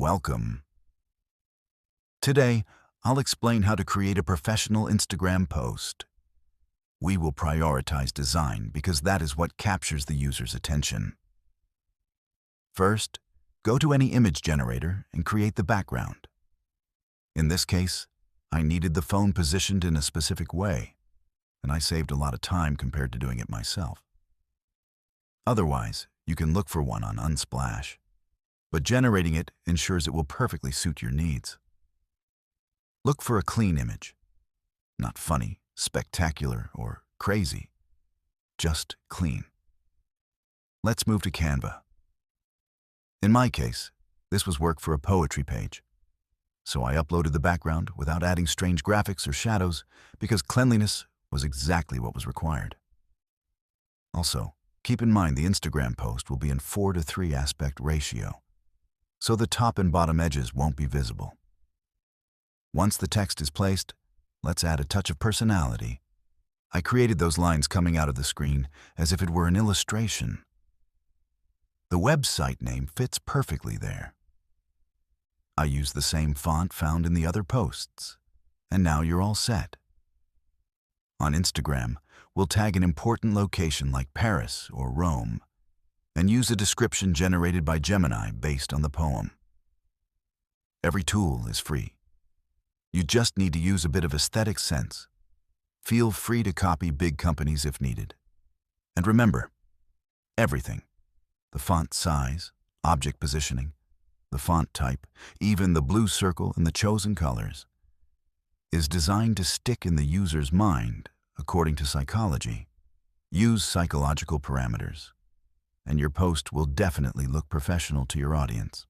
Welcome. Today, I'll explain how to create a professional Instagram post. We will prioritize design because that is what captures the user's attention. First, go to any image generator and create the background. In this case, I needed the phone positioned in a specific way, and I saved a lot of time compared to doing it myself. Otherwise, you can look for one on Unsplash, but generating it ensures it will perfectly suit your needs. Look for a clean image. Not funny, spectacular, or crazy. Just clean. Let's move to Canva. In my case, this was work for a poetry page. So I uploaded the background without adding strange graphics or shadows because cleanliness was exactly what was required. Also, keep in mind the Instagram post will be in 4:3 aspect ratio, so the top and bottom edges won't be visible. Once the text is placed, let's add a touch of personality. I created those lines coming out of the screen as if it were an illustration. The website name fits perfectly there. I used the same font found in the other posts, and now you're all set. On Instagram, we'll tag an important location like Paris or Rome, and use a description generated by Gemini based on the poem. Every tool is free. You just need to use a bit of aesthetic sense. Feel free to copy big companies if needed. And remember, everything, the font size, object positioning, the font type, even the blue circle and the chosen colors, is designed to stick in the user's mind according to psychology. Use psychological parameters, and your post will definitely look professional to your audience.